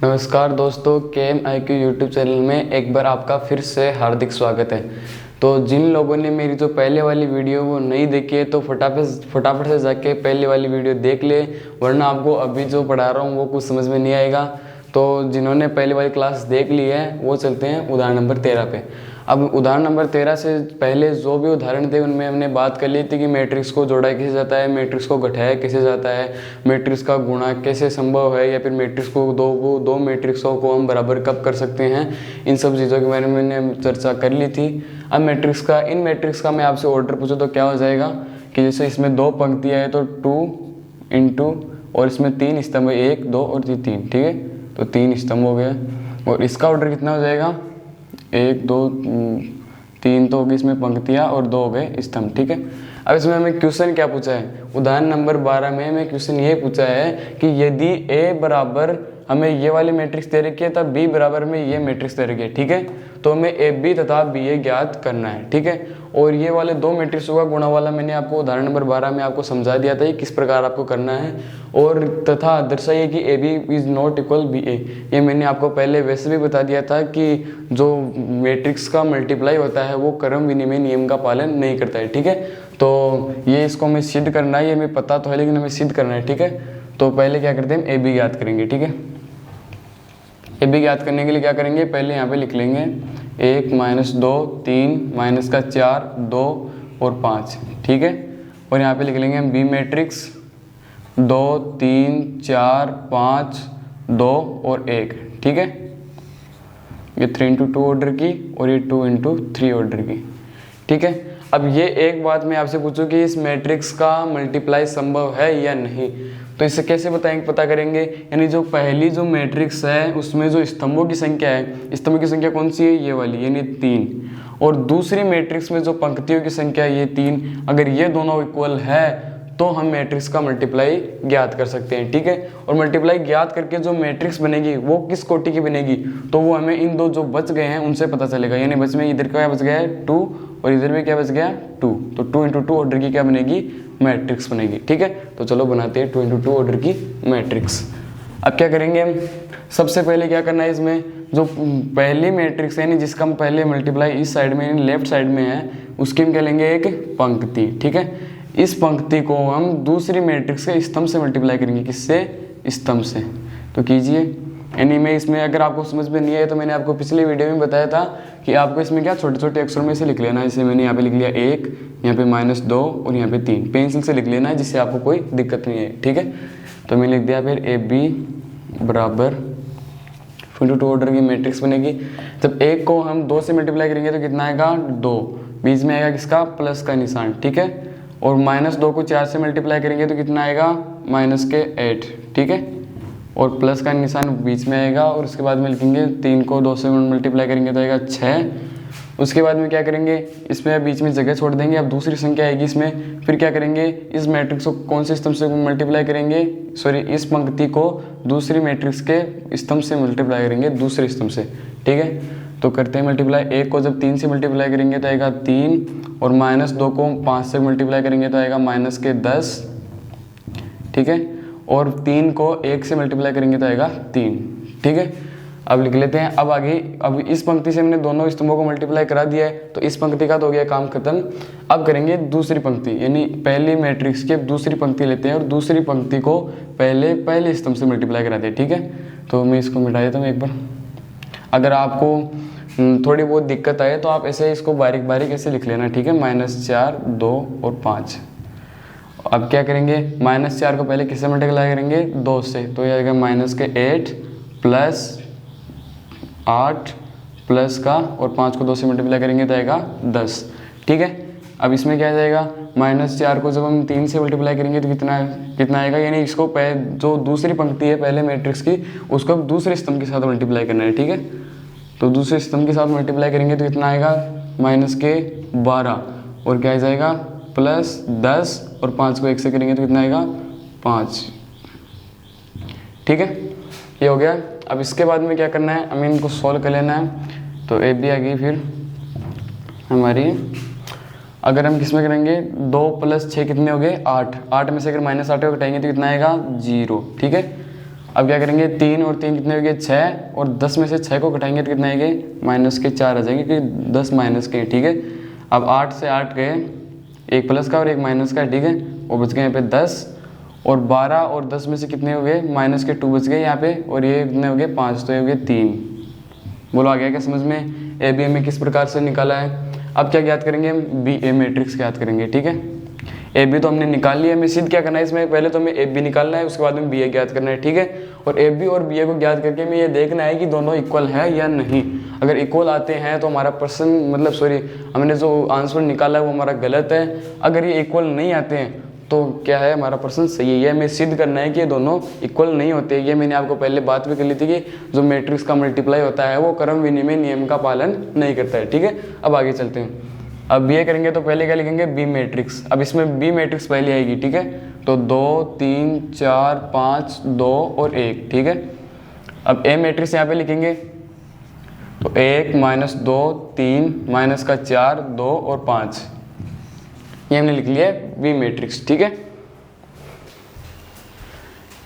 नमस्कार दोस्तों, KMIQ YouTube channel में एक बार आपका फिर से हार्दिक स्वागत है। तो जिन लोगों ने मेरी जो पहले वाली वीडियो वो नहीं देखी है तो फटाफट से जाके पहले वाली वीडियो देख ले, वरना आपको अभी जो पढ़ा रहा हूँ वो कुछ समझ में नहीं आएगा। तो जिन्होंने पहले वाली क्लास देख ली है वो चलते हैं उदाहरण नंबर 13 पे। अब उदाहरण नंबर 13 से पहले जो भी उदाहरण थे उनमें हमने बात कर ली थी कि मैट्रिक्स को जोड़ा कैसे जाता है, मैट्रिक्स को घटाया कैसे जाता है, मैट्रिक्स का गुणा कैसे संभव है, या फिर मैट्रिक्स को दो मैट्रिक्सों को हम बराबर कब कर सकते हैं। इन सब चीज़ों के बारे में मैंने चर्चा कर ली थी। अब इन मैट्रिक्स का मैं आपसे ऑर्डर पूछूँ तो क्या हो जाएगा कि जैसे इसमें 2 पंक्तियाँ है तो 2 इंटू और इसमें 3 स्तंभ, 1 2 और 3, ठीक है, तो 3 स्तंभ हो गया। और इसका ऑर्डर कितना हो जाएगा, 1 2 3 तो हो गई इसमें पंक्तियाँ और 2 हो गए स्तंभ, ठीक है। अब इसमें हमें क्वेश्चन क्या पूछा है, उदाहरण नंबर 12 में हमें क्वेश्चन ये पूछा है कि यदि A बराबर हमें ये वाली मैट्रिक्स दे रखी है तब B बराबर हमें ये मैट्रिक्स दे रखी है, ठीक है। तो हमें AB तथा BA ज्ञात करना है, ठीक है। और ये वाले 2 मैट्रिक्सों का गुणा वाला मैंने आपको उदाहरण नंबर 12 में आपको समझा दिया था किस प्रकार आपको करना है। और तथा दर्शाइए कि AB is not equal BA, ये मैंने आपको पहले वैसे भी बता दिया था कि जो मैट्रिक्स का मल्टीप्लाई होता है वो क्रम विनिमय नियम का पालन नहीं करता है, ठीक है। तो ये इसको हमें सिद्ध करना है, ये हमें पता तो है लेकिन हमें सिद्ध करना है, ठीक है। तो पहले क्या करते हैं, हम AB ज्ञात करेंगे, ठीक है। AB ज्ञात करने के लिए क्या करेंगे, पहले यहाँ पे लिख लेंगे 1 - 2 3 माइनस का 4 2 और 5, ठीक है। और यहाँ पे लिख लेंगे हम B मैट्रिक्स 2 3 4 5 2 और 1, ठीक है। ये 3 × 2 ऑर्डर की और ये 2 × 3 ऑर्डर की, ठीक है। अब ये एक बात मैं आपसे पूछूं कि इस मैट्रिक्स का मल्टीप्लाई संभव है या नहीं, तो इसे कैसे पता करेंगे। यानी जो पहली जो मैट्रिक्स है उसमें जो स्तंभों की संख्या है, स्तंभों की संख्या कौन सी है, ये वाली यानी 3। और दूसरी मैट्रिक्स में जो पंक्तियों की संख्या है ये 3, अगर ये दोनों इक्वल है तो हम मैट्रिक्स का मल्टीप्लाई ज्ञात कर सकते हैं, ठीक है। और मल्टीप्लाई ज्ञात करके जो मैट्रिक्स बनेगी वो किस कोटि की बनेगी, तो वो हमें इन 2 जो बच गए हैं उनसे पता चलेगा। यानी बच में इधर क्या बच गया है 2 और इधर में क्या बच गया 2, तो 2 × 2 ऑर्डर की क्या बनेगी, मैट्रिक्स बनेगी, ठीक है। तो चलो बनाते हैं 2 × 2 ऑर्डर की मैट्रिक्स। अब क्या करेंगे हम, सबसे पहले क्या करना है, इसमें जो पहली मैट्रिक्स है यानी जिसका हम पहले मल्टीप्लाई इस साइड में यानी लेफ्ट साइड में है उसकी हम क्या लेंगे, एक पंक्ति, ठीक है। इस पंक्ति को हम दूसरी मैट्रिक्स के स्तंभ से मल्टीप्लाई करेंगे, किससे, स्तंभ से। तो कीजिए, यानी मैं इसमें अगर आपको समझ में नहीं आया तो मैंने आपको पिछले वीडियो में बताया था कि आपको इसमें क्या छोटे छोटे अक्षरों में से लिख लेना है। जैसे मैंने यहाँ पे लिख लिया 1, यहाँ पे -2 और यहाँ पे 3, पेंसिल से लिख लेना है जिससे आपको कोई दिक्कत नहीं है, ठीक है। तो मैंने लिख दिया फिर AB बराबर 2 × 2 ऑर्डर की मैट्रिक्स बनेगी। जब 1 को हम 2 से मल्टीप्लाई करेंगे तो कितना आएगा 2, बीच में आएगा किसका, प्लस का निशान, ठीक है। और -2 को 4 से मल्टीप्लाई करेंगे तो कितना आएगा -8, ठीक है। और प्लस का निशान बीच में आएगा। और उसके बाद में लिखेंगे 3 को 2 से मल्टीप्लाई करेंगे तो आएगा 6। उसके बाद में क्या करेंगे, इसमें बीच में जगह छोड़ देंगे, अब दूसरी संख्या आएगी इसमें। फिर क्या करेंगे, इस मैट्रिक्स को कौन से स्तंभ से मल्टीप्लाई करेंगे, सॉरी इस पंक्ति को दूसरी मैट्रिक्स के स्तंभ से मल्टीप्लाई करेंगे, दूसरे स्तंभ से, ठीक है। तो करते हैं मल्टीप्लाई, 1 को जब 3 से मल्टीप्लाई करेंगे तो आएगा 3, और -2 को 5 से मल्टीप्लाई करेंगे तो आएगा -10, ठीक है। और 3 को 1 से मल्टीप्लाई करेंगे तो आएगा 3, ठीक है। अब लिख लेते हैं, अब आगे, अब इस पंक्ति से हमने दोनों स्तंभों को मल्टीप्लाई करा दिया है तो इस पंक्ति का तो हो गया काम खत्म। अब करेंगे दूसरी पंक्ति, यानी पहली मैट्रिक्स की दूसरी पंक्ति लेते हैं और दूसरी पंक्ति को पहले स्तंभ से मल्टीप्लाई कराते हैं, ठीक है। तो मैं इसको मिटा देता हूँ एक बार। अगर आपको थोड़ी बहुत दिक्कत आए तो आप ऐसे इसको बारीक बारीक ऐसे लिख लेना, ठीक है, -4 2 और 5। अब क्या करेंगे, -4 को पहले किससे मल्टीप्लाई करेंगे, 2 से, तो ये आएगा -8 प्लस 8 प्लस का, और 5 को 2 से मल्टीप्लाई करेंगे तो आएगा 10, ठीक है। अब इसमें क्या आ जाएगा, -4 को जब हम 3 से मल्टीप्लाई करेंगे तो कितना आएगा, यानी इसको जो दूसरी पंक्ति है पहले मैट्रिक्स की उसको अब दूसरे स्तंभ के साथ मल्टीप्लाई करना है, ठीक है। तो दूसरे स्तंभ के साथ मल्टीप्लाई करेंगे तो कितना आएगा, -12, और क्या आ जाएगा +10, और 5 को 1 से करेंगे तो कितना आएगा 5, ठीक है। ये हो गया। अब इसके बाद में क्या करना है, हमें इनको सॉल्व कर लेना है। तो AB आ गई फिर हमारी, अगर हम किस में करेंगे, 2 + 6 कितने हो गए 8, 8 में से अगर -8 को घटाएंगे तो कितना आएगा 0, ठीक है। अब क्या करेंगे, 3 और 3 कितने हो गए 6, और 10 में से 6 को घटाएंगे तो कितना आएंगे -4 आ जाएंगे, क्योंकि 10 माइनस के, ठीक है। अब 8 से 8 गए, एक प्लस का और एक माइनस का, ठीक है, वो बच गए यहाँ पे 10, और 12 और 10 में से कितने हो गए -2 बच गए यहाँ पे, और ये कितने हो गए 5, तो ये हो गए 3। बोलो आ गया क्या समझ में? ए बी हमें किस प्रकार से निकाला है। अब क्या ज्ञात करेंगे हम, बी ए मैट्रिक्स ज्ञात करेंगे, ठीक है। ए बी तो हमने निकाल लिया, हमें सिद्ध क्या करना है इसमें, पहले तो हमें ए बी निकालना है, उसके बाद में बी ए ज्ञात करना है, ठीक है। और ए बी और बी ए को ज्ञात करके हमें ये देखना है कि दोनों इक्वल है या नहीं। अगर इक्वल आते हैं तो हमारा प्रश्न मतलब सॉरी हमने जो आंसर निकाला है वो हमारा गलत है। अगर ये इक्वल नहीं आते हैं तो क्या है, हमारा प्रश्न सही है। ये हमें सिद्ध करना है कि ये दोनों इक्वल नहीं होते। ये मैंने आपको पहले बात भी कर ली थी कि जो मैट्रिक्स का मल्टीप्लाई होता है वो क्रम विनिमय नियम का पालन नहीं करता है, ठीक है। अब आगे चलते हैं। अब बी ए करेंगे तो पहले क्या लिखेंगे, बी मैट्रिक्स। अब इसमें बी मैट्रिक्स पहले आएगी, ठीक है। तो 2 3 4 5 2 और 1, ठीक है। अब ए मैट्रिक्स यहाँ पे लिखेंगे तो 1 -2 3 -4 2 और 5, ये हमने लिख लिया है बी मैट्रिक्स, ठीक है।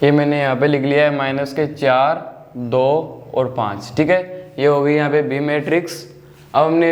ये मैंने यहाँ पे लिख लिया है -4 2 और 5, ठीक है। ये हो गई यहाँ पे बी मैट्रिक्स। अब हमने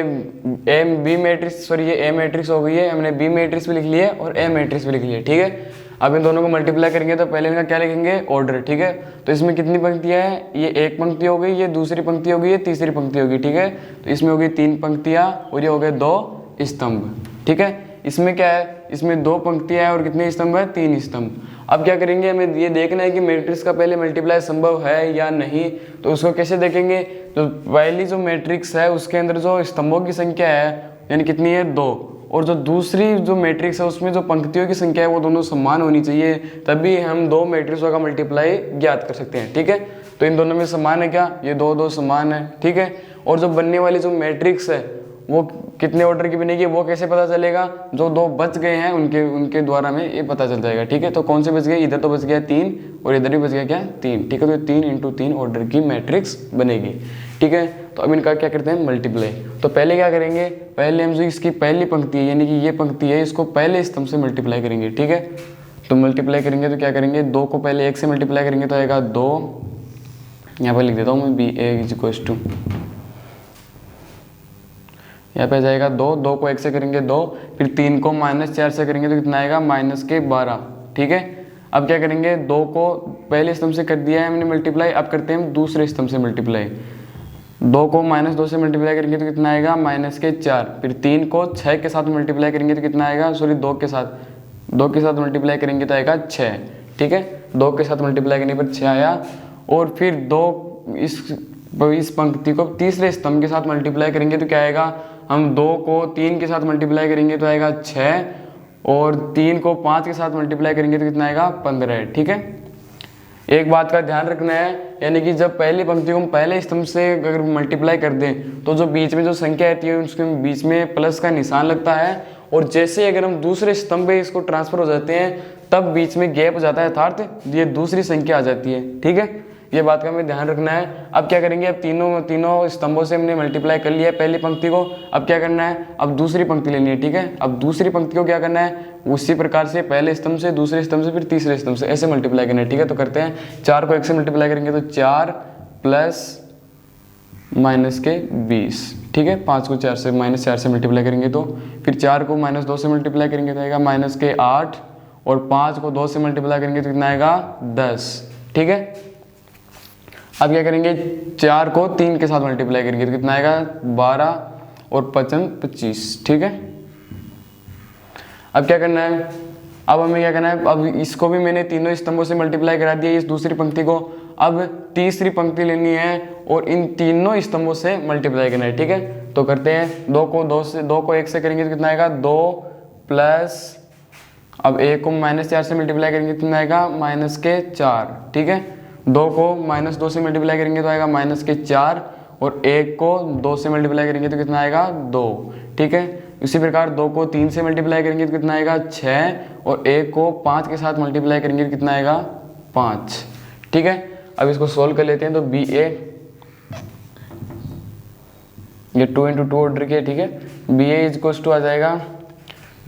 ए बी मैट्रिक्स सॉरी ये ए मैट्रिक्स हो गई है, हमने बी मैट्रिक्स भी लिख लिया है और ए मैट्रिक्स भी लिख लिया है, ठीक है। अब इन दोनों को मल्टीप्लाई करेंगे तो पहले इनका क्या लिखेंगे, ऑर्डर, ठीक है। तो इसमें कितनी पंक्तियां हैं, ये एक पंक्ति हो गई, ये दूसरी पंक्ति हो गई, ये तीसरी पंक्ति होगी, ठीक है। तो इसमें हो गई 3 पंक्तियां और ये हो गए 2 स्तंभ, ठीक है। इसमें क्या है, इसमें 2 पंक्तियां हैं और कितने स्तंभ है, 3 स्तंभ। अब क्या करेंगे, हमें ये देखना है कि मैट्रिक्स का पहले मल्टीप्लाई संभव है या नहीं। तो उसको कैसे देखेंगे, तो पहली जो मैट्रिक्स है उसके अंदर जो स्तंभों की संख्या है यानी कितनी है 2, और जो दूसरी जो मैट्रिक्स है उसमें जो पंक्तियों की संख्या है वो दोनों समान होनी चाहिए, तभी हम 2 मैट्रिक्सों का मल्टीप्लाई ज्ञात कर सकते हैं, ठीक है। तो इन दोनों में समान है क्या, ये 2 समान है, ठीक है। और जो बनने वाली जो मैट्रिक्स है वो कितने ऑर्डर की बनेगी, वो कैसे पता चलेगा, जो 2 बच गए हैं उनके द्वारा में ये पता चल जाएगा, ठीक है। तो कौन से बच गए, इधर तो बच गया 3 और इधर भी बच गया क्या 3, ठीक है। तो 3 × 3 ऑर्डर की मैट्रिक्स बनेगी, ठीक है। तो अब इनका क्या करते हैं, मल्टीप्लाई। तो पहले क्या करेंगे, पहले हम जो इसकी पहली पंक्ति है यानी कि ये पंक्ति है इसको पहले स्तंभ से मल्टीप्लाई करेंगे, ठीक है। तो मल्टीप्लाई करेंगे तो क्या करेंगे, 2 को पहले 1 से मल्टीप्लाई करेंगे तो आएगा 2, यहाँ पर लिख देता हूँ मैं, बी ए = यहाँ पे जाएगा 2, 2 को 1 से करेंगे 2, फिर 3 को -4 से करेंगे तो कितना आएगा -12, ठीक है। अब क्या करेंगे, 2 को पहले स्तंभ से कर दिया है हमने मल्टीप्लाई, अब करते हैं हम दूसरे स्तंभ से मल्टीप्लाई। 2 को -2 से मल्टीप्लाई करेंगे तो कितना आएगा -4, फिर 3 को 6 के साथ मल्टीप्लाई करेंगे तो कितना आएगा, सॉरी 2 के साथ मल्टीप्लाई करेंगे तो आएगा 6, ठीक है। 2 के साथ मल्टीप्लाई करने पर 6 आया, और फिर 2 इस पंक्ति को तीसरे स्तंभ के साथ मल्टीप्लाई करेंगे तो क्या आएगा, हम 2 को 3 के साथ मल्टीप्लाई करेंगे तो आएगा 6, और 3 को 5 के साथ मल्टीप्लाई करेंगे तो कितना आएगा 15, ठीक है। एक बात का ध्यान रखना है, यानी कि जब पहली पंक्ति को हम पहले स्तंभ से अगर मल्टीप्लाई कर दें तो जो बीच में जो संख्या आती है उसके बीच में प्लस का निशान लगता है, और जैसे अगर हम दूसरे स्तंभ पे इसको ट्रांसफर हो जाते हैं तब बीच में गैप हो जाता है, अर्थात ये दूसरी संख्या आ जाती है, ठीक है। ये बात का हमें ध्यान रखना है। अब क्या करेंगे, अब तीनों स्तंभों से हमने मल्टीप्लाई कर लिया है पहली पंक्ति को, अब क्या करना है, अब दूसरी पंक्ति लेनी है, ठीक है। अब दूसरी पंक्ति को क्या करना है, उसी प्रकार से पहले स्तंभ से, दूसरे स्तंभ से, फिर तीसरे स्तंभ से ऐसे मल्टीप्लाई करना है, ठीक है। तो करते हैं, 4 को 1 से मल्टीप्लाई करेंगे तो 4 + -20, ठीक है। 5 को 4 से मल्टीप्लाई करेंगे तो, फिर 4 को -2 से मल्टीप्लाई करेंगे तो आएगा -8, और 5 को 2 से मल्टीप्लाई करेंगे तो कितना आएगा 10, ठीक है। अब क्या करेंगे, 4 को 3 के साथ मल्टीप्लाई करेंगे तो कितना आएगा 12, और 5 × 25, ठीक है। अब क्या करना है, अब हमें क्या करना है, अब इसको भी मैंने तीनों स्तंभों से मल्टीप्लाई करा दिया इस दूसरी पंक्ति को, अब तीसरी पंक्ति लेनी है और इन तीनों स्तंभों से मल्टीप्लाई करना है, ठीक है। तो करते हैं, 2 को 1 से करेंगे तो कितना आएगा 2 प्लस, अब 1 को -4 से मल्टीप्लाई करेंगे तो कितना आएगा -4, ठीक है। 2 को -2 से मल्टीप्लाई करेंगे तो आएगा -4, और 1 को 2 से मल्टीप्लाई करेंगे तो कितना आएगा 2, ठीक है। इसी प्रकार 2 को 3 से मल्टीप्लाई करेंगे तो कितना आएगा 6, और 1 को 5 के साथ मल्टीप्लाई करेंगे तो कितना आएगा 5, ठीक है। अब इसको सोल्व कर लेते हैं। तो बी ए, ये 2 × 2 ऑर्डर के, ठीक है। बी ए = आ जाएगा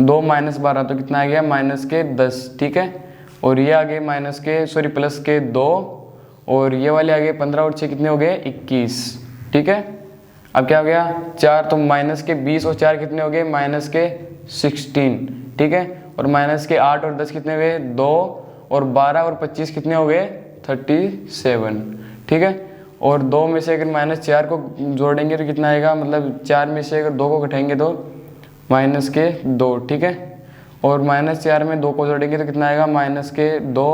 2 - 12 तो कितना आ गया -10, ठीक है। और ये आगे -2, और ये वाले आ गए 15 और 6 कितने हो गए 21। ठीक है, अब क्या हो गया 4, तो माइनस के 20 और 4 कितने हो गए माइनस के 16। ठीक है, और माइनस के 8 और 10 कितने हुए 2, और 12 और 25 कितने हो गए 37। ठीक है, और 2 में से अगर माइनस 4 को जोड़ेंगे तो कितना आएगा, मतलब 4 में से अगर 2 को घटाएंगे तो माइनस के 2। ठीक है, और माइनस 4 में 2 को जोड़ेंगे तो कितना आएगा माइनस के 2,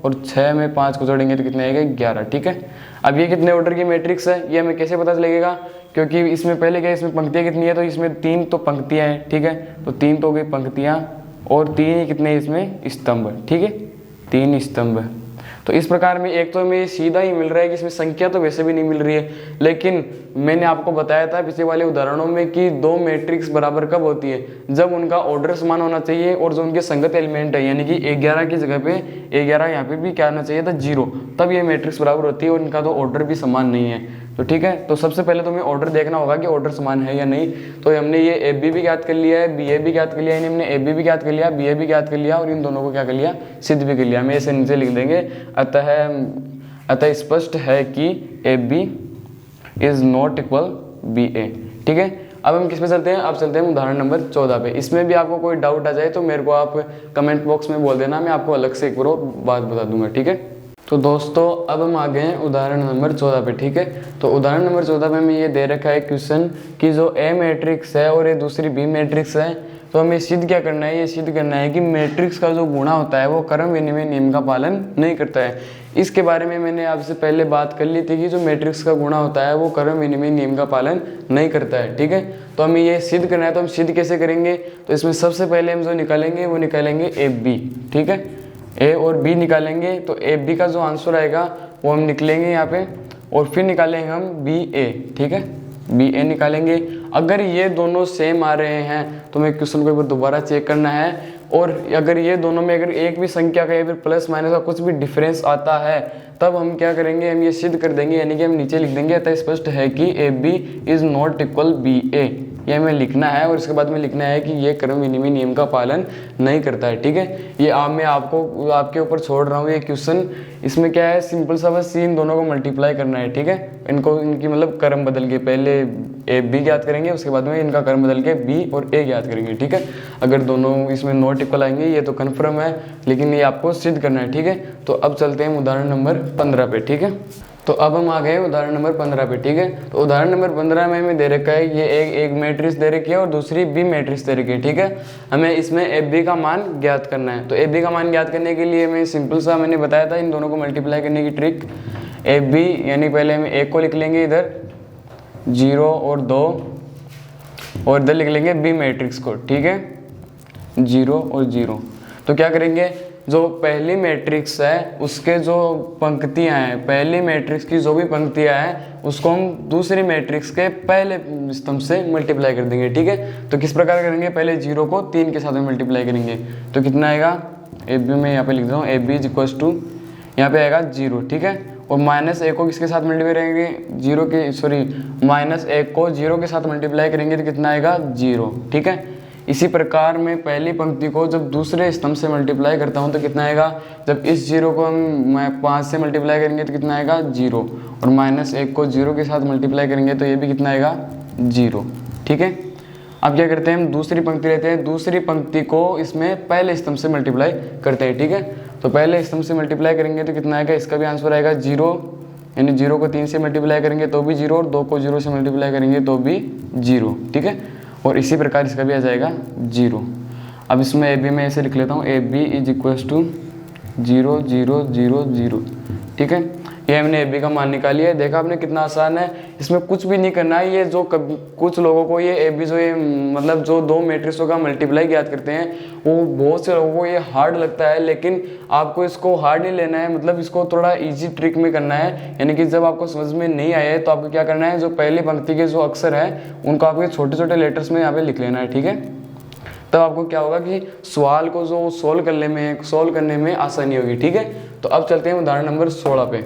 और 6 में 5 को जोड़ेंगे तो कितना आएगा 11। ठीक है, अब ये कितने ऑर्डर की मैट्रिक्स है ये हमें कैसे पता चलेगा, क्योंकि इसमें पहले क्या इसमें पंक्तियाँ कितनी है, तो इसमें 3 तो पंक्तियाँ हैं। ठीक है, तो 3 तो हो गई पंक्तियाँ, और 3 ही कितने इसमें स्तंभ। ठीक है, 3 स्तंभ। तो इस प्रकार में एक तो हमें सीधा ही मिल रहा है कि इसमें संख्या तो वैसे भी नहीं मिल रही है, लेकिन मैंने आपको बताया था पिछले वाले उदाहरणों में कि दो मैट्रिक्स बराबर कब होती है, जब उनका ऑर्डर समान होना चाहिए और जो उनके संगत एलिमेंट है, यानी कि 11 की जगह पे 11 यहाँ पे भी क्या आना चाहिए था 0, तब ये मैट्रिक्स बराबर होती है और इनका तो ऑर्डर भी समान नहीं है। तो ठीक है, तो सबसे पहले तो हमें ऑर्डर देखना होगा कि ऑर्डर समान है या नहीं। तो हमने ये ए बी भी ज्ञात कर लिया है, बी ए भी ज्ञात कर लिया, यानी हमने ए बी भी ज्ञात कर लिया, बी ए भी ज्ञात कर लिया, और इन दोनों को क्या कर लिया सिद्ध भी कर लिया। हमें ऐसे नीचे लिख देंगे, अतः स्पष्ट है कि A B is not equal B A. ठीक है, अब हम किस पे चलते हैं, अब चलते हैं उदाहरण नंबर 14 पे। इसमें भी आपको कोई डाउट आ जाए तो मेरे को आप कमेंट बॉक्स में बोल देना, मैं आपको अलग से एक बार बात बता दूंगा। ठीक है, तो दोस्तों अब हम आ गए हैं उदाहरण नंबर 14 पे। ठीक है, तो उदाहरण नंबर 14 में हमें ये दे रखा है क्वेश्चन कि जो ए मैट्रिक्स है और ये दूसरी बी मैट्रिक्स है, तो हमें सिद्ध क्या करना है, ये सिद्ध करना है कि मैट्रिक्स का जो गुणा होता है वो क्रम विनिमय नियम का पालन नहीं करता है। इसके बारे में मैंने आपसे पहले बात कर ली थी कि जो मैट्रिक्स का गुणा होता है वो क्रम विनिमय नियम का पालन नहीं करता है। ठीक है, तो हमें ये सिद्ध करना है, तो हम सिद्ध कैसे करेंगे, तो इसमें सबसे पहले हम जो निकालेंगे वो निकालेंगे ए बी। ठीक है, ए और बी निकालेंगे, तो ए बी का जो आंसर आएगा वो हम निकलेंगे यहाँ पे, और फिर निकालेंगे हम बी ए। ठीक है, बी ए निकालेंगे। अगर ये दोनों सेम आ रहे हैं तो हमें क्वेश्चन को एक बार दोबारा चेक करना है, और अगर ये दोनों में अगर एक भी संख्या का या फिर प्लस माइनस का कुछ भी डिफरेंस आता है तब हम क्या करेंगे, हम ये सिद्ध कर देंगे, यानी कि हम नीचे लिख देंगे अतः स्पष्ट है कि A B is not equal B A. ये हमें लिखना है, और इसके बाद में लिखना है कि ये क्रम विनिमय नियम का पालन नहीं करता है। ठीक है, ये मैं आपको आपके ऊपर छोड़ रहा हूँ ये क्वेश्चन। इसमें क्या है, सिंपल सा बस इन दोनों को मल्टीप्लाई करना है। ठीक है, इनको इनकी मतलब क्रम बदल के पहले ए बी ज्ञात करेंगे, उसके बाद में इनका क्रम बदल के बी और ए ज्ञात करेंगे। ठीक है, अगर दोनों इसमें नॉट इक्वल आएंगे ये तो कन्फर्म है, लेकिन ये आपको सिद्ध करना है। ठीक है, तो अब चलते हैं उदाहरण नंबर 15 पे। ठीक है, तो अब हम आ गए उदाहरण नंबर 15 पे। ठीक है, तो उदाहरण नंबर 15 में हमें दे रखा है ये एक मैट्रिक्स दे रखी है और दूसरी बी मैट्रिक्स दे रखी है। ठीक है, हमें इसमें ए बी का मान ज्ञात करना है। तो ए बी का मान ज्ञात करने के लिए हमें सिंपल सा मैंने बताया था इन दोनों को मल्टीप्लाई करने की ट्रिक। ए बी यानी पहले हम एक को लिख लेंगे इधर 0 और 2, और इधर लिख लेंगे बी मैट्रिक्स को। ठीक है, 0 और 0। तो क्या करेंगे, जो पहली मैट्रिक्स है उसके जो पंक्तियां हैं, पहली मैट्रिक्स की जो भी पंक्तियां हैं उसको हम दूसरी मैट्रिक्स के पहले स्तंभ से मल्टीप्लाई कर देंगे। ठीक है, तो किस प्रकार करेंगे, पहले 0 को 3 के साथ में मल्टीप्लाई करेंगे, तो कितना आएगा, ए बी में यहाँ पे लिख रहा हूँ, A B is equals to यहाँ पे आएगा 0। ठीक है, और माइनस ए को किसके साथ मल्टीप्लाई करेंगे, माइनस ए को 0 के साथ मल्टीप्लाई करेंगे तो कितना आएगा 0। ठीक है, इसी प्रकार मैं पहली पंक्ति को जब दूसरे स्तंभ से मल्टीप्लाई करता हूं तो कितना आएगा, जब इस 0 को हम 5 से मल्टीप्लाई करेंगे तो कितना आएगा 0, और माइनस 1 को 0 के साथ मल्टीप्लाई करेंगे तो ये भी कितना आएगा 0। ठीक है, अब क्या करते हैं, हम दूसरी पंक्ति लेते हैं, दूसरी पंक्ति को इसमें पहले स्तंभ से मल्टीप्लाई करते हैं। ठीक है, तो पहले स्तंभ से मल्टीप्लाई करेंगे तो कितना आएगा, इसका भी आंसर आएगा 0, यानी 0 को 3 से मल्टीप्लाई करेंगे तो भी 0, और 2 को 0 से मल्टीप्लाई करेंगे तो भी 0। ठीक है, और इसी प्रकार इसका भी आ जाएगा 0। अब इसमें ए बी में ऐसे लिख लेता हूँ, A B is equals to 0 0 0 0। ठीक है, ये हमने ए बी का मान निकाल लिया है। देखा आपने कितना आसान है, इसमें कुछ भी नहीं करना है। ये जो कुछ लोगों को ये ए बी जो ये मतलब जो दो मैट्रिक्सों का मल्टीप्लाई याद करते हैं वो बहुत से लोगों को ये हार्ड लगता है, लेकिन आपको इसको हार्ड नहीं लेना है, मतलब इसको थोड़ा इजी ट्रिक में करना है। यानी कि जब आपको समझ में नहीं आया है तो आपको क्या करना है, जो पहली पंक्ति के जो अक्षर है उनको आपके छोटे छोटे लेटर्स में यहाँ पे लिख लेना है। ठीक है, तब आपको क्या होगा कि सवाल को जो सोल्व करने में आसानी होगी। ठीक है, तो अब चलते हैं उदाहरण नंबर 16 पे।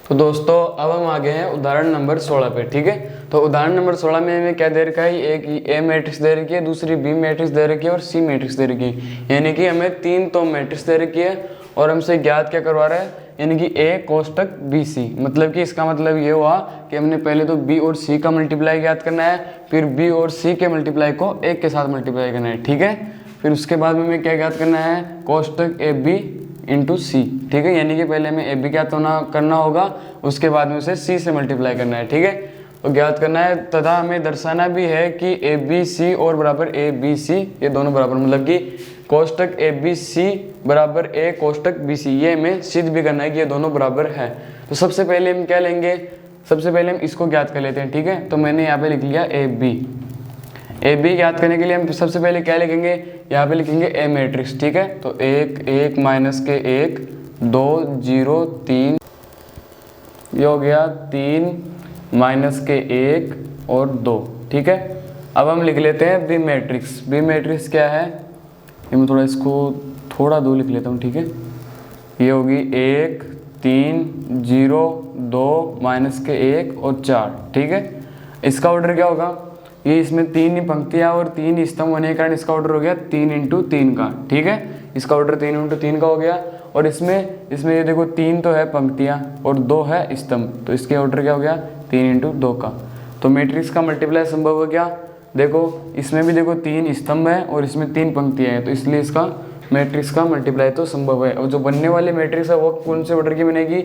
तो दोस्तों अब हम आ गए हैं उदाहरण नंबर 16 पे। ठीक है, तो उदाहरण नंबर 16 में हमें क्या दे रखा है, एक ए मैट्रिक्स दे रखी है, दूसरी बी मैट्रिक्स दे रखी है और सी मैट्रिक्स दे रखी है। यानी कि हमें 3 तो मैट्रिक्स दे रखी है और हमसे ज्ञात क्या करवा रहा है, यानी कि ए कोष्टक बी सी। मतलब कि इसका मतलब ये हुआ कि हमने पहले तो बी और सी का मल्टीप्लाई ज्ञात करना है, फिर बी और सी के मल्टीप्लाई को एक के साथ मल्टीप्लाई करना है, ठीक है। फिर उसके बाद में हमें क्या ज्ञात करना है, कोष्टक ए बी इंटू सी, ठीक है। यानी कि पहले हमें ए बी ज्ञात करना होगा, उसके बाद में उसे सी से मल्टीप्लाई करना है, ठीक है। तो ज्ञात करना है तथा हमें दर्शाना भी है कि ए बी सी और बराबर ए बी सी, ये दोनों बराबर, मतलब कि कोष्टक ए बी सी बराबर ए कोष्टक बी सी, ये हमें सिद्ध भी करना है कि ये दोनों बराबर है। तो सबसे पहले हम क्या लेंगे, सबसे पहले हम इसको ज्ञात कर लेते हैं, ठीक है। तो मैंने यहाँ पे लिख लिया ए बी। ए बी ज्ञात करने के लिए हम सबसे पहले क्या लिखेंगे, यहाँ पे लिखेंगे ए मैट्रिक्स, ठीक है। तो 1 1 माइनस के 1 2 0 3, ये हो गया 3 माइनस के 1 और 2, ठीक है। अब हम लिख लेते हैं बी मैट्रिक्स। बी मैट्रिक्स क्या है, ये मैं थोड़ा इसको थोड़ा दो लिख लेता हूँ, ठीक है। ये होगी 1 3 0 2 माइनस के 1 और 4, ठीक है। इसका ऑर्डर क्या होगा, ये इसमें 3 ही पंक्तियाँ और 3 स्तंभ होने के कारण इसका ऑर्डर हो गया 3 इंटू 3 का, ठीक है। इसका ऑर्डर 3 इंटू 3 का हो गया। और इसमें ये देखो 3 तो है पंक्तियाँ और 2 है स्तंभ, तो इसके ऑर्डर क्या हो गया 3 इंटू 2 का। तो मैट्रिक्स का मल्टीप्लाई संभव हो गया। देखो इसमें भी देखो 3 स्तंभ है और इसमें 3 पंक्तियाँ हैं, तो इसलिए इसका मैट्रिक्स का मल्टीप्लाई तो संभव है। और जो बनने वाली मैट्रिक्स है वो कौन से ऑर्डर की बनेगी,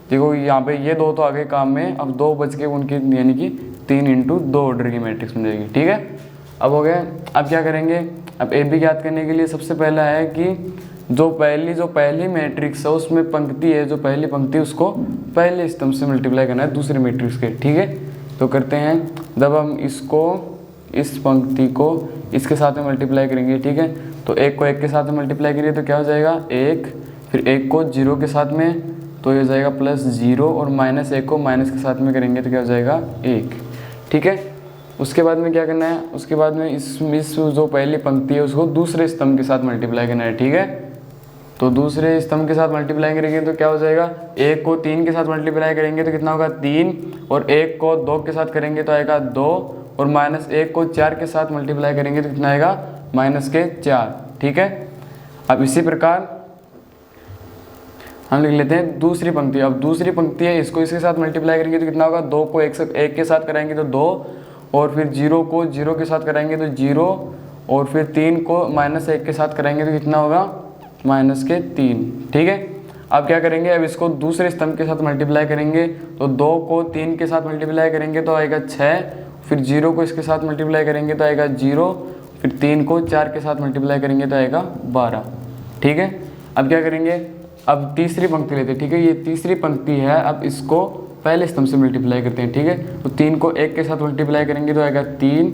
देखो यहाँ पे ये 2 तो आ गए काम में, अब 2 बच के उनकी, यानी कि 3 इंटू 2 ऑर्डर की मैट्रिक्स बन जाएगी, ठीक है। अब हो गया, अब क्या करेंगे, अब ए बी ज्ञात करने के लिए सबसे पहला है कि जो पहली मैट्रिक्स है उसमें पंक्ति है, जो पहली पंक्ति उसको पहले स्तंभ से मल्टीप्लाई करना है दूसरी मैट्रिक्स के, ठीक है। तो करते हैं, जब हम इसको, इस पंक्ति को इसके साथ में मल्टीप्लाई करेंगे, ठीक है। तो 1 को 1 के साथ में मल्टीप्लाई करिए तो क्या हो जाएगा 1, फिर 1 को 0 के साथ में तो ये हो जाएगा +0, और -1 को माइनस के साथ में करेंगे तो क्या हो जाएगा 1, ठीक है। उसके बाद में क्या करना है, उसके बाद में इस जो पहली पंक्ति है उसको दूसरे स्तंभ के साथ मल्टीप्लाई करना है, ठीक है। तो दूसरे स्तंभ के साथ मल्टीप्लाई करेंगे तो क्या हो जाएगा, 1 को 3 के साथ मल्टीप्लाई करेंगे तो कितना होगा 3, और 1 को 2 के साथ करेंगे तो आएगा 2, और -1 को 4 के साथ मल्टीप्लाई करेंगे तो कितना आएगा -4, ठीक है। अब इसी प्रकार हम लिख लेते हैं दूसरी पंक्ति। अब दूसरी पंक्ति है, इसको इसके साथ मल्टीप्लाई करेंगे तो कितना होगा, 2 को 1 के साथ कराएंगे तो 2, और फिर 0 को 0 के साथ कराएंगे तो 0, और फिर 3 को -1 के साथ कराएंगे तो कितना होगा -3, ठीक है। अब क्या करेंगे, अब इसको दूसरे स्तंभ के साथ मल्टीप्लाई करेंगे तो 2 को 3 के साथ मल्टीप्लाई करेंगे तो आएगा 6, फिर 0 को इसके साथ मल्टीप्लाई करेंगे तो आएगा 0, फिर 3 को 4 के साथ मल्टीप्लाई करेंगे तो आएगा 12, ठीक है। अब क्या करेंगे, अब तीसरी पंक्ति लेते हैं, ठीक है। ये तीसरी पंक्ति है, अब इसको पहले स्तंभ से मल्टीप्लाई करते हैं, ठीक है। तो 3 को 1 के साथ मल्टीप्लाई करेंगे तो आएगा 3,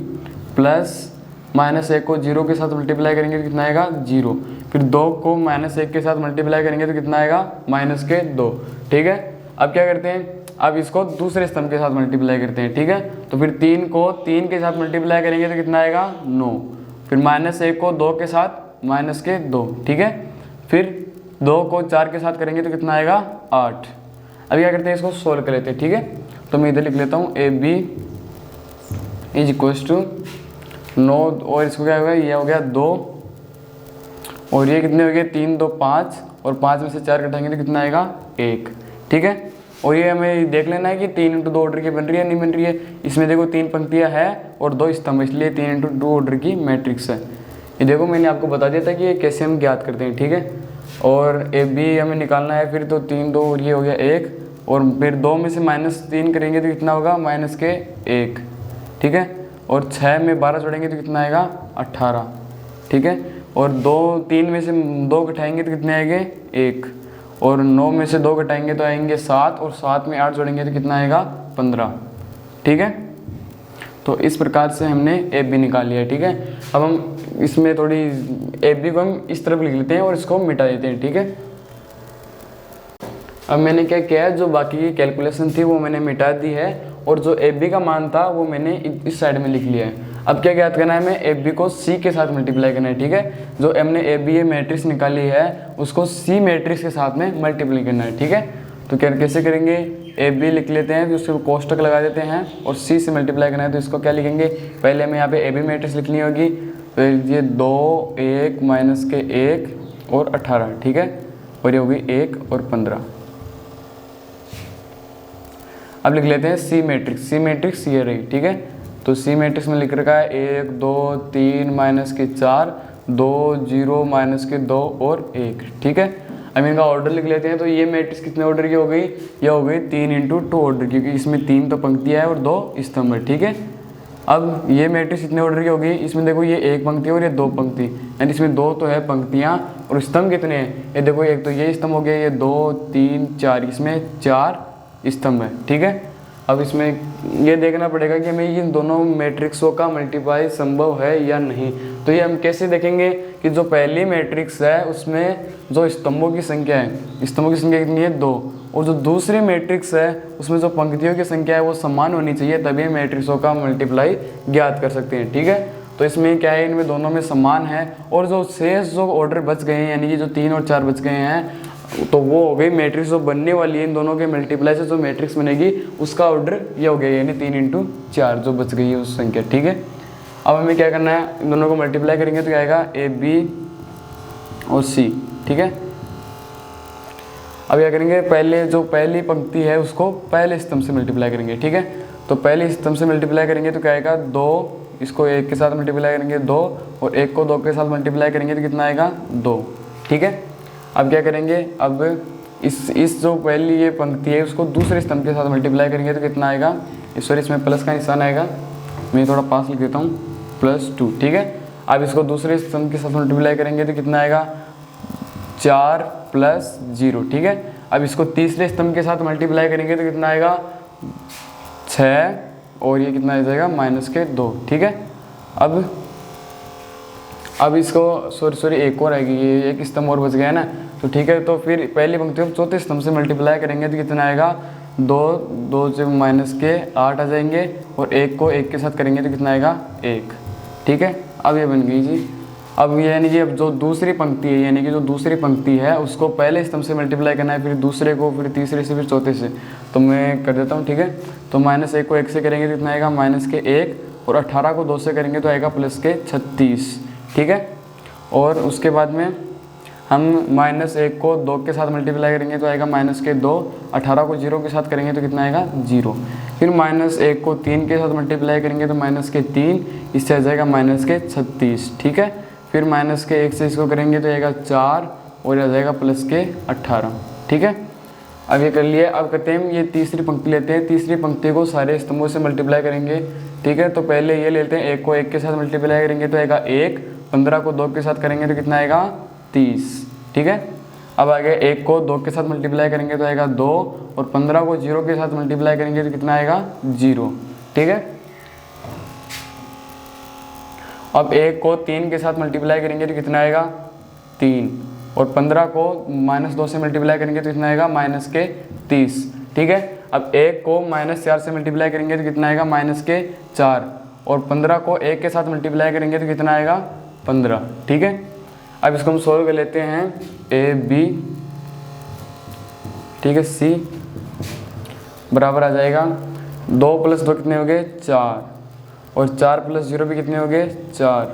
प्लस -1 को 0 के साथ मल्टीप्लाई करेंगे तो कितना आएगा 0, फिर 2 को -1 के साथ मल्टीप्लाई करेंगे तो कितना आएगा -2, ठीक है। अब क्या करते हैं, अब इसको दूसरे स्तंभ के साथ मल्टीप्लाई करते हैं, ठीक है। तो फिर 3 को 3 के साथ मल्टीप्लाई करेंगे तो कितना आएगा 9, फिर -1 को 2 के साथ -2, ठीक है। फिर 2 को 4 के साथ करेंगे तो कितना आएगा 8। अब क्या करते हैं, इसको सोल्व कर लेते हैं, ठीक है। तो मैं इधर लिख लेता हूँ A B is equals to 9, और इसको क्या होगा, ये हो गया 2, और ये कितने हो गए 3 2 5, और 5 में से 4 घटाएंगे तो कितना आएगा 1, ठीक है। और ये हमें देख लेना है कि 3 इंटू 2 ऑर्डर की बन रही है नहीं बन रही है। इसमें देखो 3 पंक्तियाँ है और 2 स्तंभ, इसलिए 3 इंटू 2 ऑर्डर की मैट्रिक्स है। ये देखो मैंने आपको बता दिया था कि ये कैसे हम ज्ञात करते हैं, ठीक है। और ए बी हमें निकालना है, फिर तो 3 2 और ये हो गया 1, और फिर 2 में से -3 करेंगे तो कितना होगा -1, ठीक है। और 6 में 12 जोड़ेंगे तो कितना आएगा 18, ठीक है। और 3 में से 2 घटाएंगे तो कितने आएंगे 1, और 9 में से 2 घटाएंगे तो आएंगे 7, और 7 में 8 जोड़ेंगे तो कितना आएगा 15, ठीक है। तो इस प्रकार से हमने ए बी निकाल लिया, ठीक है। अब हम इसमें थोड़ी ए बी को हम इस तरफ लिख लेते हैं और इसको मिटा देते हैं, ठीक है। अब मैंने क्या किया है, जो बाकी की कैलकुलेशन थी वो मैंने मिटा दी है, और जो ए बी का मान था वो मैंने इस साइड में लिख लिया है। अब क्या ज्ञात करना है, हमें ए बी को सी के साथ मल्टीप्लाई करना है, ठीक है। जो हमने ए बी मैट्रिक्स निकाली है उसको सी मैट्रिक्स के साथ में मल्टीप्लाई करना है, ठीक है। तो कैसे करेंगे, ए बी लिख लेते हैं, फिर उसको कोष्टक लगा देते हैं, और सी से मल्टीप्लाई करना है तो इसको क्या लिखेंगे, पहले हमें यहाँ पे ए बी मैट्रिक्स लिखनी होगी, तो ये 2 1 -1 और 18, ठीक है। और ये होगी 1 और 15, अब लिख लेते हैं सी मैट्रिक्स ये रही, ठीक है। तो सी मैट्रिक्स में लिख रखा है 1 2 3 माइनस के 4 2 0 माइनस के 2 और 1, ठीक है। अब इनका ऑर्डर लिख लेते हैं। तो ये मैट्रिक्स कितने ऑर्डर की हो गई? ये हो गई 3 × 2 ऑर्डर, क्योंकि इसमें 3 तो पंक्तियाँ है और 2 स्तंभ है, ठीक है। अब ये मैट्रिक्स कितने ऑर्डर की होगी? इसमें देखो ये 1 पंक्ति है और ये 2 पंक्ति, यानी इसमें 2 तो है पंक्तियाँ और स्तंभ कितने हैं? ये देखो एक तो ये स्तंभ हो गया, ये 2 3 4, इसमें 4 स्तंभ है, ठीक है। अब इसमें ये देखना पड़ेगा कि हमें इन दोनों मैट्रिक्सों का मल्टीप्लाई संभव है या नहीं। तो ये हम कैसे देखेंगे कि जो पहली मैट्रिक्स है उसमें जो स्तंभों की संख्या है, स्तंभों की संख्या कितनी है? 2, और जो दूसरी मैट्रिक्स है उसमें जो पंक्तियों की संख्या है वो समान होनी चाहिए, तभी मैट्रिक्सों का मल्टीप्लाई ज्ञात कर सकते हैं, ठीक है। तो इसमें क्या है, इनमें दोनों में समान है, और जो शेष जो ऑर्डर बच गए हैं, यानी कि जो 3 और 4 बच गए हैं, तो वो हो गई मैट्रिक्स जो बनने वाली है। इन दोनों के मल्टीप्लाई से जो मैट्रिक्स बनेगी उसका ऑर्डर ये हो गया, यानी 3 × 4 जो बच गई है उस संख्या, ठीक है। अब हमें क्या करना है, इन दोनों को मल्टीप्लाई करेंगे तो क्या आएगा? ए बी और सी, ठीक है। अब क्या करेंगे, पहले जो पहली पंक्ति है उसको पहले स्तंभ से मल्टीप्लाई करेंगे, ठीक है। तो पहले स्तंभ से मल्टीप्लाई करेंगे तो क्या आएगा? 2, इसको 1 के साथ मल्टीप्लाई करेंगे 2, और 1 को 2 के साथ मल्टीप्लाई करेंगे तो कितना आएगा? 2, ठीक है। अब क्या करेंगे, अब इस जो पहली ये पंक्ति है उसको दूसरे स्तंभ के साथ मल्टीप्लाई करेंगे तो कितना आएगा? सॉरी, इसमें प्लस का निशान आएगा, मैं थोड़ा पास लिख देता हूँ, +2, ठीक है। अब इसको दूसरे स्तंभ के साथ मल्टीप्लाई करेंगे तो कितना आएगा? 4 + 0, ठीक है। अब इसको तीसरे स्तंभ के साथ मल्टीप्लाई करेंगे तो कितना आएगा? 6, और ये कितना आ जाएगा? -2, ठीक है। अब इसको सॉरी एक और आएगी, ये एक स्तंभ और बच गया है ना, तो ठीक है। तो फिर पहली पंक्ति को चौथे स्तंभ से मल्टीप्लाई करेंगे तो कितना आएगा? 2 से -8 आ जाएंगे, और 1 को 1 के साथ करेंगे तो कितना आएगा? 1, ठीक है। अब ये बन गई जी। अब ये यानी कि अब जो दूसरी पंक्ति है, यानी कि जो दूसरी पंक्ति है उसको पहले स्तंभ से मल्टीप्लाई करना है, फिर दूसरे को, फिर तीसरे से, फिर चौथे से। तो मैं कर देता हूँ, ठीक है। तो -1 को 1 से करेंगे तो कितना आएगा? -1, और 18 को 2 से करेंगे तो आएगा +36, ठीक है। और उसके बाद में हम -1 को 2 के साथ मल्टीप्लाई करेंगे तो आएगा -2, 18 को 0 के साथ करेंगे तो कितना आएगा? 0। फिर -1 को 3 के साथ मल्टीप्लाई करेंगे तो -3, इससे आ जाएगा -36, ठीक है। फिर -1 से इसको करेंगे तो आएगा 4, और आ जाएगा +18, ठीक है। अब ये कर लिए। अब कहते हैं ये तीसरी पंक्ति लेते हैं, तीसरी पंक्ति को सारे स्तंभों से मल्टीप्लाई करेंगे, ठीक है। तो पहले ये लेते हैं, 1 को 1 के साथ मल्टीप्लाई करेंगे तो आएगा 1, 15 को 2 के साथ करेंगे तो कितना आएगा? 30, ठीक है। अब आगे 1 को 2 के साथ मल्टीप्लाई करेंगे तो आएगा 2, और 15 को 0 के साथ मल्टीप्लाई करेंगे तो कितना आएगा? 0, ठीक है। अब 1 को 3 के साथ मल्टीप्लाई करेंगे तो कितना आएगा? 3, और 15 को -2 से मल्टीप्लाई करेंगे तो कितना आएगा? -30, ठीक है। अब 1 को -4 से मल्टीप्लाई करेंगे तो कितना आएगा? -4, और 15 को 1 के साथ मल्टीप्लाई करेंगे तो कितना आएगा? 15, ठीक है। अब इसको हम सोल्व कर लेते हैं। ए बी, ठीक है, सी बराबर आ जाएगा 2 + 2 कितने हो गए? 4, और 4 + 0 भी कितने हो गए? 4,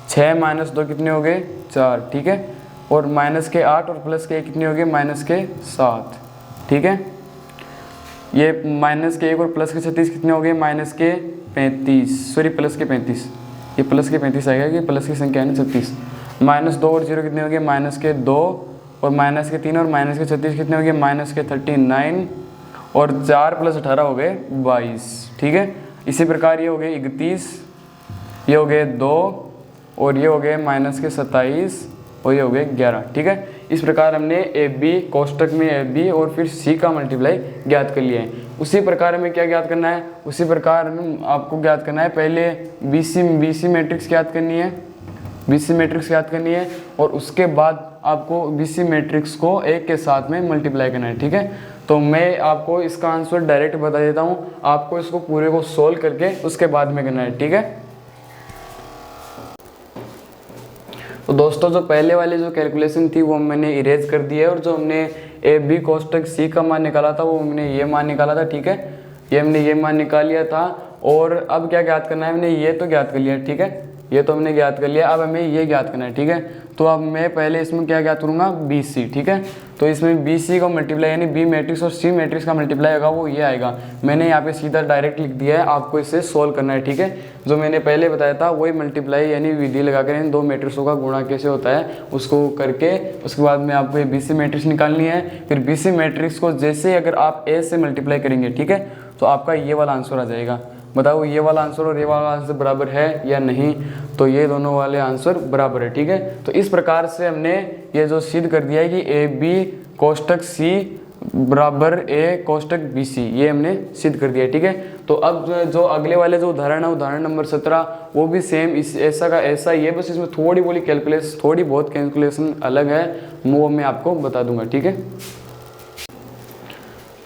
6 - 2 कितने हो गए? 4, ठीक है। और -8 और +1 कितने हो गए? -7, ठीक है। ये -1 और +36 कितने हो गए? -35, सॉरी +35, ये +35 आएगा कि प्लस की संख्या है ना 36। -2 और 0 कितने हो गए? -2, और -3 और -36 कितने हो गए? -39, और 4 + 18 हो गए 22, ठीक है। इसी प्रकार ये हो गए 31, ये हो गए 2, और ये हो गए -27, और ये हो गए 11, ठीक है। इस प्रकार हमने ए बी कोष्टक में ए बी और फिर सी का मल्टीप्लाई ज्ञात कर लिया है। उसी प्रकार हमें क्या ज्ञात करना है? उसी प्रकार आपको ज्ञात करना है, पहले बी सी मैट्रिक्स ज्ञात करनी है, बीसी मैट्रिक्स ज्ञात करनी है, और उसके बाद आपको बीसी मैट्रिक्स को 1 के साथ में मल्टीप्लाई करना है, ठीक है। तो मैं आपको इसका आंसर डायरेक्ट बता देता हूँ, आपको इसको पूरे को सोल्व करके उसके बाद में करना है, ठीक है। तो दोस्तों जो पहले वाली जो कैलकुलेशन थी वो मैंने इरेज कर दी है, और जो हमने ए बी कोष्टक सी का मान निकाला था वो हमने ये मान निकाला था, ठीक है। ये हमने ये मान निकाल लिया था, और अब क्या ज्ञात करना है? हमने ये तो ज्ञात कर लिया, ठीक है। ये तो हमने ज्ञात कर लिया, अब हमें ये ज्ञात करना है, ठीक है। तो अब मैं पहले इसमें क्या ज्ञात करूँगा, BC, ठीक है। तो इसमें BC का मल्टीप्लाई यानी B मैट्रिक्स और C मैट्रिक्स का मल्टीप्लाई होगा वो ये आएगा। मैंने यहाँ पे सीधा डायरेक्ट लिख दिया है, आपको इसे सोल्व करना है, ठीक है। जो मैंने पहले बताया था वही मल्टीप्लाई यानी विधि लगाकर इन दो मैट्रिक्सों का गुणा कैसे होता है उसको करके उसके बाद में आपको ये BC मैट्रिक्स निकालनी है। फिर BC मैट्रिक्स को जैसे अगर आप A से मल्टीप्लाई करेंगे, ठीक है, तो आपका ये वाला आंसर आ जाएगा। बताओ ये वाला आंसर और ये वाला आंसर बराबर है या नहीं, तो ये दोनों वाले आंसर बराबर है, ठीक है। तो इस प्रकार से हमने ये जो सिद्ध कर दिया है कि AB कोष्टक C बराबर A कोष्टक BC, ये हमने सिद्ध कर दिया है, ठीक है। तो अब जो अगले वाले जो उदाहरण है, उदाहरण नंबर 17, वो भी सेम इस ऐसा का ऐसा ही है, बस इसमें थोड़ी बहुत कैलकुलेशन अलग है, वो मैं आपको बता दूंगा, ठीक है।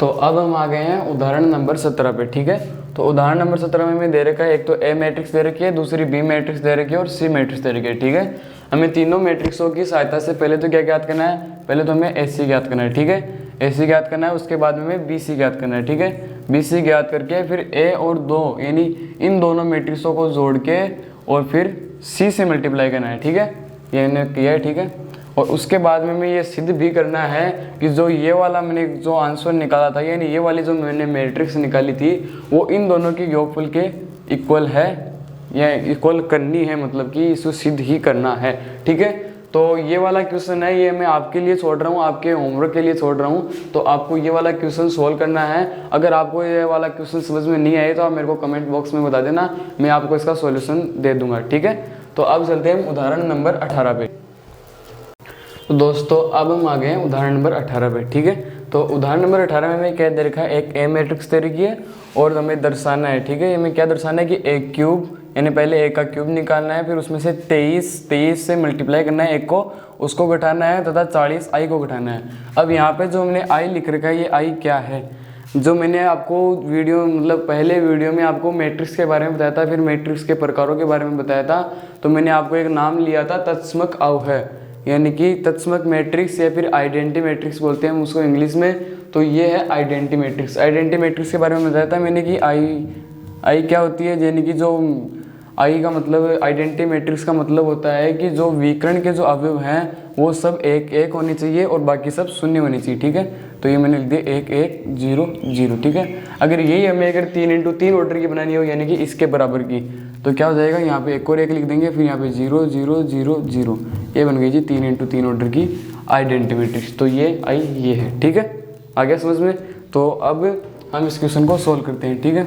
तो अब हम आ गए हैं उदाहरण नंबर 17 पे, ठीक है। तो उदाहरण नंबर 17 में दे रखा है, एक तो A मैट्रिक्स दे रखी है, दूसरी B मैट्रिक्स दे रखी है और C मैट्रिक्स दे रखी है, ठीक है। हमें तीनों मैट्रिक्सों की सहायता से पहले तो क्या ज्ञात करना है, पहले तो हमें AC ज्ञात करना है, ठीक है। AC ज्ञात करना है, उसके बाद में हमें BC ज्ञात करना है, ठीक है। BC ज्ञात करके फिर A और 2 यानी इन दोनों मैट्रिक्सों को जोड़ के और फिर C से मल्टीप्लाई करना है, ठीक है। ये मैंने किया है, ठीक है। और उसके बाद में हमें ये सिद्ध भी करना है कि जो ये वाला मैंने जो आंसर निकाला था यानी ये वाली जो मैंने मैट्रिक्स निकाली थी वो इन दोनों के योगफल के इक्वल है या इक्वल करनी है, मतलब कि इसको सिद्ध ही करना है, ठीक है। तो ये वाला क्वेश्चन है, ये मैं आपके लिए छोड़ रहा हूँ, आपके होमवर्क के लिए छोड़ रहा हूँ। तो आपको ये वाला क्वेश्चन सोल्व करना है। अगर आपको ये वाला क्वेश्चन समझ में नहीं आए तो आप मेरे को कमेंट बॉक्स में बता देना, मैं आपको इसका सॉल्यूशन दे दूंगा, ठीक है। तो अब चलते हैं उदाहरण नंबर 18 पे। तो दोस्तों अब हम आ गए हैं उदाहरण नंबर 18 पे, ठीक है। तो उदाहरण नंबर 18 में हमें क्या दे रखा है, एक A मैट्रिक्स दे रखी है और हमें दर्शाना है, ठीक है। हमें क्या दर्शाना है कि A क्यूब यानी पहले A का क्यूब निकालना है, फिर उसमें से 23 से मल्टीप्लाई करना है, एक को उसको घटाना है तथा 40 I को घटाना है। अब यहाँ पे जो हमने I लिख रखा है, ये I क्या है, जो मैंने आपको वीडियो मतलब पहले वीडियो में आपको मैट्रिक्स के बारे में बताया था, फिर मैट्रिक्स के प्रकारों के बारे में बताया था। तो मैंने आपको एक नाम लिया था तत्समक अवयव, यानी कि तत्समक मैट्रिक्स या फिर आइडेंटिटी मैट्रिक्स बोलते हैं हम उसको इंग्लिश में। तो ये है आइडेंटिटी मैट्रिक्स। आइडेंटिटी मैट्रिक्स के बारे में बताया था मैंने कि आई क्या होती है, यानी कि जो आई का मतलब आइडेंटिटी मैट्रिक्स का मतलब होता है कि जो विकर्ण के जो अवयव हैं वो सब एक एक होने चाहिए और बाकी सब शून्य होनी चाहिए, ठीक है। तो ये मैंने लिख दिया 1 1 0 0, ठीक है। अगर यही हमें अगर 3x3 ऑर्डर की बनानी हो यानी कि इसके बराबर की, तो क्या हो जाएगा, यहाँ पे एक और 1 लिख देंगे, फिर यहाँ पे 0 0 0 0, ये बन गई जी 3x3 ऑर्डर की आइडेंटिटी मैट्रिक्स। तो ये आई ये है, ठीक है। आ गया समझ में। तो अब हम इस क्वेश्चन को सोल्व करते हैं, ठीक है।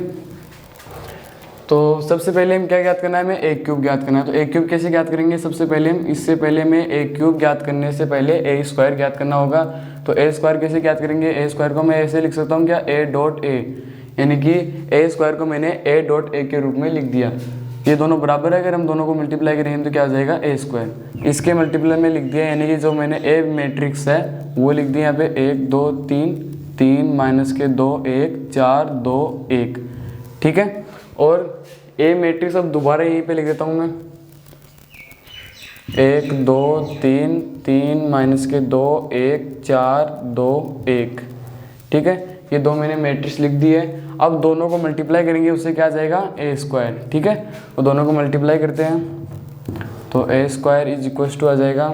तो सबसे पहले हम क्या ज्ञात करना है, हमें A क्यूब ज्ञात करना है। तो A क्यूब कैसे ज्ञात करेंगे, सबसे पहले हम इससे पहले हमें A क्यूब ज्ञात करने से पहले A स्क्वायर ज्ञात करना होगा। तो A स्क्वायर कैसे ज्ञात करेंगे, A स्क्वायर को मैं ऐसे लिख सकता हूँ क्या, A डॉट A, यानी कि A स्क्वायर को मैंने A डॉट A के रूप में लिख दिया। ये दोनों बराबर है, अगर हम दोनों को मल्टीप्लाई करेंगे तो क्या हो जाएगा A स्क्वायर। इसके मल्टीप्लाई में लिख दिया, यानी कि जो मैंने A मैट्रिक्स है वो लिख दिया यहाँ पे 1 2 3 3 माइनस के 2 1 4 2 1, ठीक है। और A मैट्रिक्स अब दोबारा यहीं पे लिख देता हूँ मैं 1 2 3 3 माइनस के 2 1 4 2 1, ठीक है। ये दो मैंने मैट्रिक्स लिख दी है। अब दोनों को मल्टीप्लाई करेंगे उससे क्या आ जाएगा A स्क्वायर, ठीक है। तो दोनों को मल्टीप्लाई करते हैं तो A square is equal to आ जाएगा,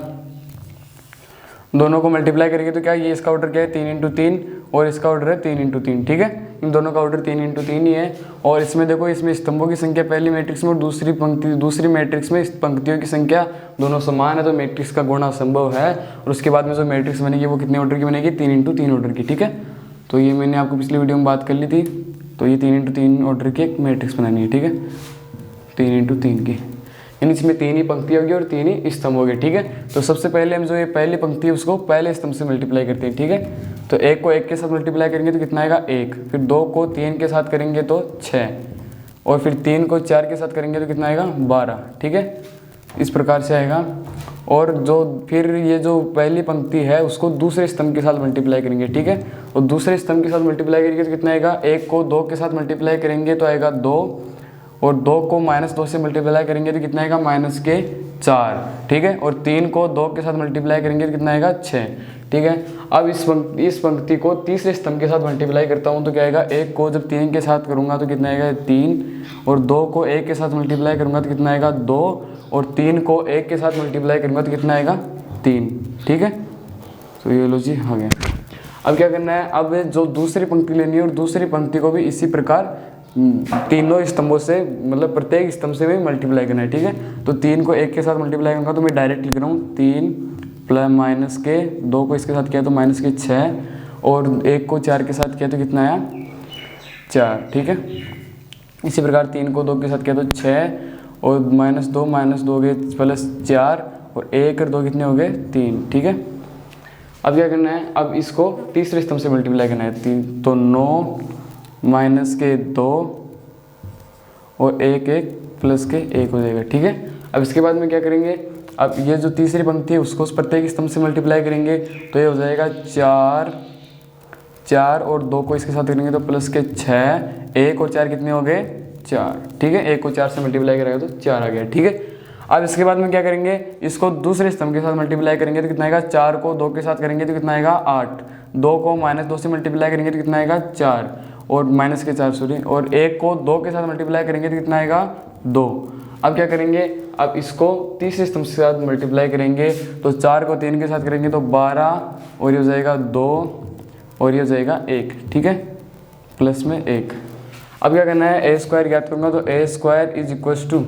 दोनों को मल्टीप्लाई करेंगे तो क्या, ये इसका ऑर्डर क्या है 3x3 और इसका ऑर्डर है 3x3, ठीक है। इन दोनों का ऑर्डर 3x3 ही है। और इसमें देखो, इसमें स्तंभों की संख्या पहली मैट्रिक्स में और दूसरी मैट्रिक्स में पंक्तियों की संख्या दोनों समान है, तो मैट्रिक्स का गुणा संभव है। और उसके बाद में जो मैट्रिक्स बनेगी वो कितने ऑर्डर की बनेगी, 3x3 ऑर्डर की, ठीक है। तो ये मैंने आपको पिछली वीडियो में बात कर ली थी। तो ये 3x3 ऑर्डर की एक मैट्रिक्स बनानी है, ठीक है, 3x3 की, यानी इसमें 3 ही पंक्ति होगी और 3 ही स्तंभ होंगे, ठीक है। तो सबसे पहले हम जो ये पहली पंक्ति है उसको पहले स्तंभ से मल्टीप्लाई करते हैं, ठीक है। तो 1 को 1 के साथ मल्टीप्लाई करेंगे तो कितना आएगा 1, फिर 2 को 3 के साथ करेंगे तो 6, और फिर 3 को 4 के साथ करेंगे तो कितना आएगा 12, ठीक है। इस प्रकार से आएगा। और जो फिर ये जो पहली पंक्ति है उसको दूसरे स्तंभ के साथ मल्टीप्लाई करेंगे, ठीक है। और दूसरे स्तंभ के साथ मल्टीप्लाई करेंगे तो कितना आएगा, 1 को 2 के साथ मल्टीप्लाई करेंगे तो आएगा 2, और 2 को -2 से मल्टीप्लाई करेंगे तो कितना आएगा -4, ठीक है। और 3 को 2 के साथ मल्टीप्लाई करेंगे तो कितना आएगा 6, ठीक है। अब इस पंक्ति को तीसरे स्तंभ के साथ मल्टीप्लाई करता हूँ तो क्या आएगा, 1 को जब 3 के साथ करूँगा तो कितना आएगा 3, और 2 को 1 के साथ मल्टीप्लाई करूँगा तो कितना आएगा 2, और 3 को 1 के साथ मल्टीप्लाई करूँगा तो कितना आएगा 3, ठीक है। तो ये लो जी आ गया। अब क्या करना है, अब जो दूसरी पंक्ति लेनी है और दूसरी पंक्ति को भी इसी प्रकार तीनों स्तंभों से, मतलब प्रत्येक स्तंभ से भी मल्टीप्लाई करना है, ठीक है। तो 3 को 1 के साथ मल्टीप्लाई करूँगा तो मैं डायरेक्ट लिख रहा हूँ 3 प्लस माइनस के 2 को इसके साथ किया तो माइनस के 6, और 1 को 4 के साथ किया तो कितना आया 4, ठीक है। इसी प्रकार 3 को 2 के साथ किया तो 6, और -2 हो गए +4, और 1 और 2 कितने हो गए 3, ठीक है। अब क्या करना है, अब इसको तीसरे स्तंभ से मल्टीप्लाई करना है, 3 तो 9 माइनस के 2 और 1 प्लस के 1 हो जाएगा, ठीक है। अब इसके बाद में क्या करेंगे, अब ये जो तीसरी पंक्ति है उसको उस प्रत्येक स्तंभ से मल्टीप्लाई करेंगे तो ये हो जाएगा 4 और 2 को इसके साथ करेंगे तो प्लस के 6, 1 और 4 कितने हो गए 4, ठीक है। 1 को 4 से मल्टीप्लाई करेगा तो 4 आ गया, ठीक है। अब इसके बाद में क्या करेंगे, इसको दूसरे स्तंभ के साथ मल्टीप्लाई करेंगे तो कितना आएगा, 4 को 2 के साथ करेंगे तो कितना आएगा 8, 2 को -2 से मल्टीप्लाई करेंगे तो कितना आएगा 4, और -4 और 1 को 2 के साथ मल्टीप्लाई करेंगे तो कितना आएगा 2। अब क्या करेंगे, अब इसको तीसरे स्तंभ के साथ मल्टीप्लाई करेंगे तो 4 को 3 के साथ करेंगे तो 12, और ये हो जाएगा 2, और ये हो जाएगा 1, ठीक है, प्लस में 1। अब क्या करना है, a² ज्ञात करूँगा तो a²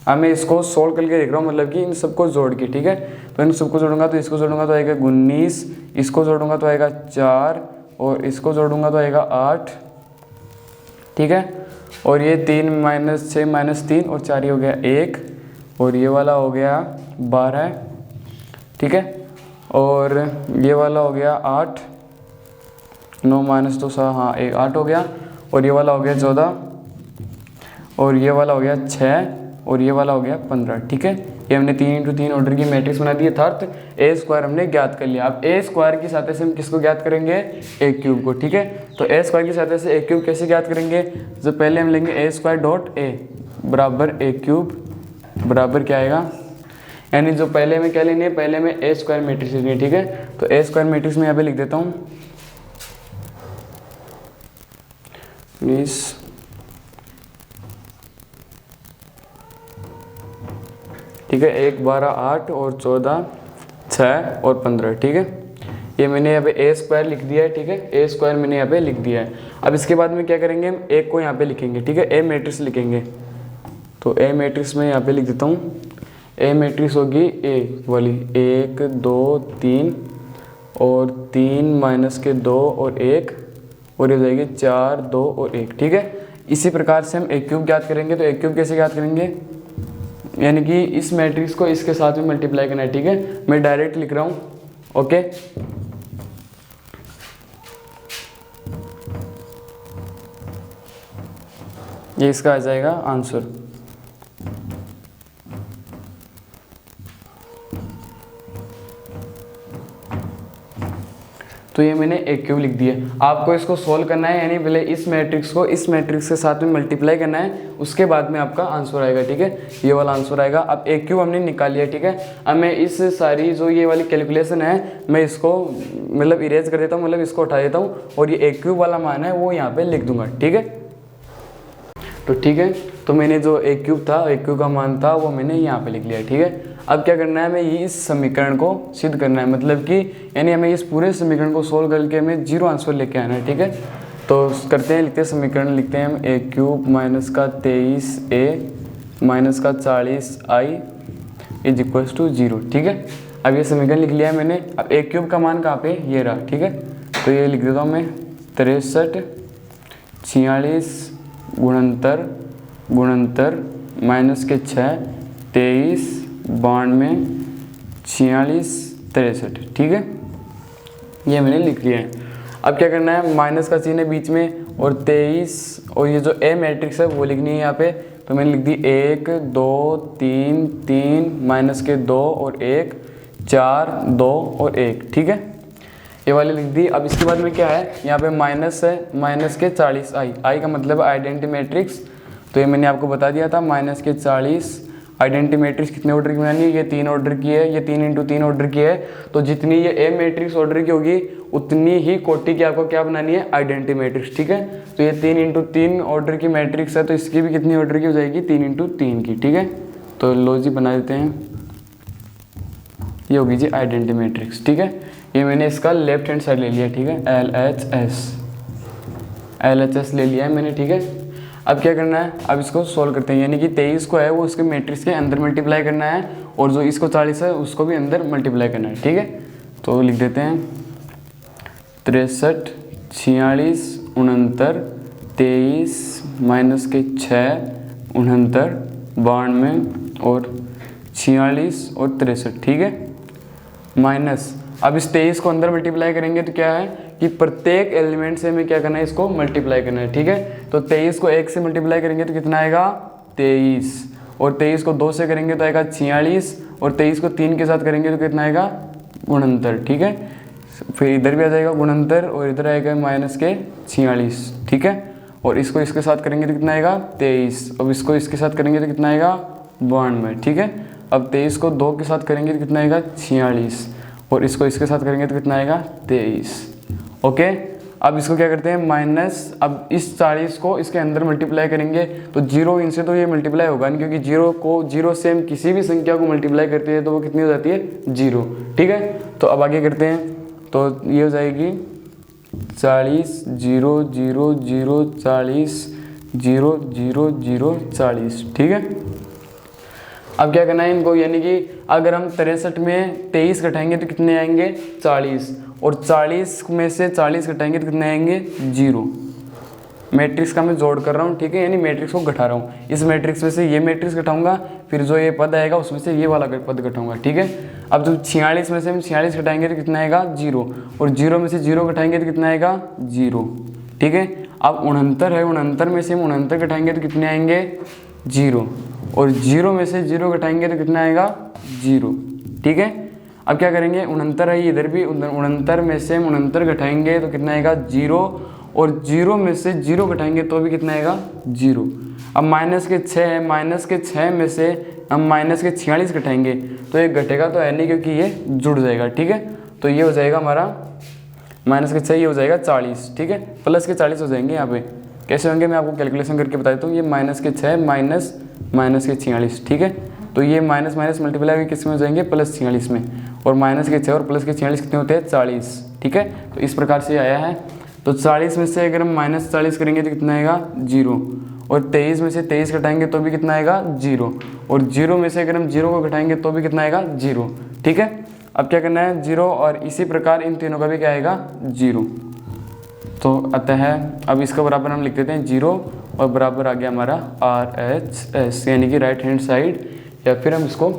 अब मैं इसको सोल्व करके देख रहा हूँ, मतलब कि इन सबको जोड़ के, ठीक है। तो इन सबको जोड़ूंगा तो इसको जोड़ूंगा तो आएगा 19, इसको जोड़ूंगा तो आएगा 4, और इसको जोड़ूंगा तो आएगा 8, ठीक है। और ये 3 -6 -3 और 4 ही हो गया 1, और ये वाला हो गया 12, ठीक है। और ये वाला हो गया 8, 9 -2 हाँ 8 हो गया, और ये वाला हो गया 14, और ये वाला हो गया 6, और ये वाला हो गया 15, ठीक है। ये हमने 3 × 3 ऑर्डर की मैट्रिक्स बना दी, अर्थात a² हमने ज्ञात कर लिया। अब a² की सहायता से हम किसको ज्ञात करेंगे, a³ को, ठीक है। तो a² की सहायता से a³ कैसे ज्ञात करेंगे, तो पहले हम लेंगे a² बराबर a³ बराबर क्या आएगा, यानी जो पहले में क्या लेनी है, पहले में a² मैट्रिक्स लेनी है, ठीक है। तो a² मैट्रिक्स में यहाँ पे लिख देता हूँ प्लीज़, ठीक है। 1 12 8 और 14 6 और 15, ठीक है। ये मैंने यहाँ पे a² लिख दिया है, ठीक है। a² मैंने यहाँ पे लिख दिया है। अब इसके बाद में क्या करेंगे, हम 1 को यहाँ पे लिखेंगे, ठीक है। a मैट्रिक्स लिखेंगे, तो a मैट्रिक्स में यहाँ पे लिख देता हूँ। a मैट्रिक्स होगी a वाली 1 2 3 और 3 माइनस के 2 और 1, और ये हो जाएगी 4 2 और 1, ठीक है। इसी प्रकार से हम a³ ज्ञात करेंगे। तो a³ कैसे ज्ञात करेंगे, यानी कि इस मैट्रिक्स को इसके साथ में मल्टीप्लाई करना है, ठीक है। मैं डायरेक्ट लिख रहा हूँ, ओके। ये इसका आ जाएगा आंसर। तो ये मैंने a³ लिख दिया। आपको इसको सोल्व करना है, यानी पहले इस मैट्रिक्स को इस मैट्रिक्स के साथ में मल्टीप्लाई करना है, उसके बाद में आपका आंसर आएगा, ठीक है। ये वाला आंसर आएगा। अब a³ हमने निकाल लिया, ठीक है। अब मैं इस सारी जो ये वाली कैलकुलेशन है, मैं इसको मतलब इरेज कर देता हूँ, मतलब इसको उठा देता हूँ, और ये a³ वाला मान है वो यहाँ पे लिख दूंगा, ठीक है। तो ठीक है, तो मैंने जो a³ था, a³ का मान था, वो मैंने यहाँ पे लिख लिया, ठीक है। अब क्या करना है, हमें इस समीकरण को सिद्ध करना है, मतलब कि यानी हमें इस पूरे समीकरण को सोल्व करके हमें 0 आंसर लेके आना है, ठीक है। तो करते हैं, लिखते हैं समीकरण, लिखते हैं हम a³ माइनस का 23a माइनस का 40i इज इक्वल्स टू 0, ठीक है। अब ये समीकरण लिख लिया है मैंने। अब a³ का मान कहाँ पे, ये रहा, ठीक है। तो ये लिख देता हूँ मैं 63 46 गुणनतर माइनस के 6 23 92 46 63, ठीक है। ये मैंने लिख लिया है। अब क्या करना है, माइनस का चिन्ह है बीच में, और 23 और ये जो a मैट्रिक्स है वो लिखनी है यहाँ पे। तो मैंने लिख दी 1 2 3 3 माइनस के 2 और 1 4 2 और 1, ठीक है। ये वाली लिख दी। अब इसके बाद में क्या है, यहाँ पे माइनस है, माइनस के 40i, i का मतलब आइडेंटिटी मैट्रिक्स। तो ये मैंने आपको बता दिया था माइनस के 40 आइडेंटिटी मैट्रिक्स कितने ऑर्डर की बनानी है, ये 3 ऑर्डर की है, ये 3 × 3 ऑर्डर की है। तो जितनी ये ए मैट्रिक्स ऑर्डर की होगी उतनी ही कोटि की आपको क्या बनानी है, आइडेंटिटी मैट्रिक्स। ठीक है, तो ये 3 × 3 ऑर्डर की मैट्रिक्स है, तो इसकी भी कितनी ऑर्डर की हो जाएगी, 3 × 3 की। ठीक है, तो लो जी बना देते हैं, ये होगी जी आइडेंटिटी मैट्रिक्स। ठीक है, ये मैंने इसका लेफ्ट हैंड साइड ले लिया। ठीक है, LHS ले लिया है मैंने। ठीक है, अब क्या करना है, अब इसको सोल्व करते हैं, यानी कि 23 को है वो उसके मैट्रिक्स के अंदर मल्टीप्लाई करना है, और जो इसको 40 है उसको भी अंदर मल्टीप्लाई करना है। ठीक है, तो लिख देते हैं 63, 46, 69, 23 माइनस के 6, 69, 92 और 46 और 63। ठीक है, माइनस अब इस 23 को अंदर मल्टीप्लाई करेंगे तो क्या है कि प्रत्येक एलिमेंट से हमें क्या करना है, इसको मल्टीप्लाई करना है। ठीक है, तो 23 को 1 से मल्टीप्लाई करेंगे तो कितना आएगा, 23, और 23 को 2 से करेंगे तो आएगा 46, और 23 को 3 के साथ करेंगे तो कितना आएगा, 69। ठीक है, फिर इधर भी आ जाएगा 69 और इधर आएगा माइनस के 46। ठीक है, और इसको इसके साथ करेंगे तो कितना आएगा, 23, अब इसको इसके साथ करेंगे तो कितना आएगा, 92। ठीक है, अब 23 को 2 के साथ करेंगे तो कितना आएगा, 46, और इसको इसके साथ करेंगे तो कितना आएगा, 23। ओके, अब इसको क्या करते हैं, माइनस, अब इस 40 को इसके अंदर मल्टीप्लाई करेंगे तो 0 इनसे तो ये मल्टीप्लाई होगा नहीं, क्योंकि 0 से हम किसी भी संख्या को मल्टीप्लाई करते हैं तो वो कितनी हो जाती है, 0। ठीक है, तो अब आगे करते हैं, तो ये हो जाएगी 40, 0, 0, 0, 40, 0, 0, 0, 40। ठीक है, अब क्या करना है इनको, यानी कि अगर हम 63 में 23 घटाएंगे तो कितने आएंगे, 40, और 40 में से 40 घटाएंगे तो कितने आएंगे, 0। मैट्रिक्स का मैं जोड़ कर रहा हूँ। ठीक है, यानी मैट्रिक्स को घटा रहा हूँ, इस मैट्रिक्स में से ये मैट्रिक्स घटाऊंगा, फिर जो ये पद आएगा उसमें से ये वाला पद घटाऊंगा। ठीक है, अब जब 46 में से हम 46 घटाएंगे तो कितना आएगा, 0, और 0 में से 0 घटाएंगे तो कितना आएगा, 0। ठीक है, अब 69 है, 69 में से हम 69 घटाएंगे तो कितने आएंगे, 0, और 0 में से 0 घटाएंगे तो कितना आएगा, 0। ठीक है, अब क्या करेंगे, 69 है इधर भी, 69 में से 69 घटाएंगे तो कितना आएगा, 0, और 0 में से 0 घटाएंगे तो भी कितना आएगा, 0। अब माइनस के 6 है, माइनस के 6 में से हम माइनस के 46 घटाएंगे तो ये घटेगा तो है नहीं, क्योंकि ये जुड़ जाएगा। ठीक है, तो ये हो जाएगा हमारा माइनस के 6, ये हो जाएगा 40। ठीक है, प्लस के 40 हो जाएंगे। यहाँ पे कैसे होंगे मैं आपको कैलकुलेशन करके बता देता हूँ। ये माइनस के 6 माइनस के 46। ठीक है, तो ये माइनस माइनस मल्टीप्लाई किस में हो जाएंगे, प्लस 46 में, और माइनस के 6 और प्लस के 46 कितने होते हैं, 40। ठीक है, तो इस प्रकार से आया है। तो 40 में से अगर हम माइनस 40 करेंगे तो कितना आएगा, 0, और 23 में से 23 घटाएंगे तो भी कितना आएगा, 0, और 0 में से अगर हम 0 को घटाएंगे तो भी कितना आएगा, 0। ठीक है, अब क्या करना है, 0, और इसी प्रकार इन तीनों का भी क्या आएगा, 0। तो अतः अब इसका बराबर हम लिख देते हैं 0, और बराबर आ गया हमारा RHS, यानी कि राइट हैंड साइड, या फिर हम इसको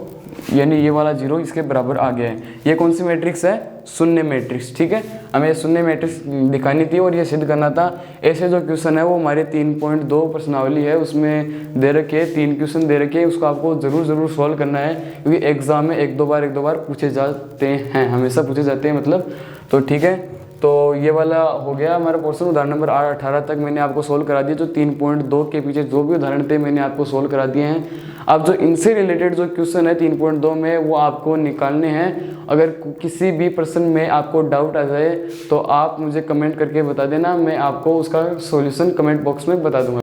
यानी ये वाला 0 इसके बराबर आ गया है। ये कौन सी मैट्रिक्स है, शून्य मैट्रिक्स। ठीक है, हमें शून्य मैट्रिक्स दिखानी थी और ये सिद्ध करना था। ऐसे जो क्वेश्चन है वो हमारे 3.2 प्रश्नावली है उसमें दे रखे 3 क्वेश्चन दे रखे, उसको आपको ज़रूर सॉल्व करना है, क्योंकि एग्जाम में एक दो बार पूछे जाते हैं, हमेशा पूछे जाते हैं मतलब। तो ठीक है, तो ये वाला हो गया हमारा पोर्शन। उदाहरण नंबर 18 तक मैंने आपको सोल्व करा दिया। जो 3.2 के पीछे जो भी उदाहरण थे मैंने आपको सोल्व करा दिए हैं। अब जो इनसे रिलेटेड जो क्वेश्चन है 3.2 में वो आपको निकालने हैं। अगर किसी भी प्रश्न में आपको डाउट आ जाए तो आप मुझे कमेंट करके बता देना, मैं आपको उसका सॉल्यूशन कमेंट बॉक्स में बता दूंगा।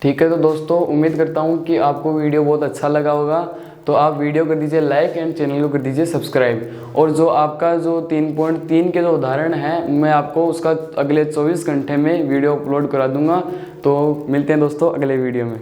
ठीक है, तो दोस्तों उम्मीद करता हूँ कि आपको वीडियो बहुत अच्छा लगा होगा। तो आप वीडियो कर दीजिए लाइक एंड चैनल को कर दीजिए सब्सक्राइब। और जो आपका जो 3.3 के जो उदाहरण है मैं आपको उसका अगले 24 घंटे में वीडियो अपलोड करा दूंगा। तो मिलते हैं दोस्तों अगले वीडियो में।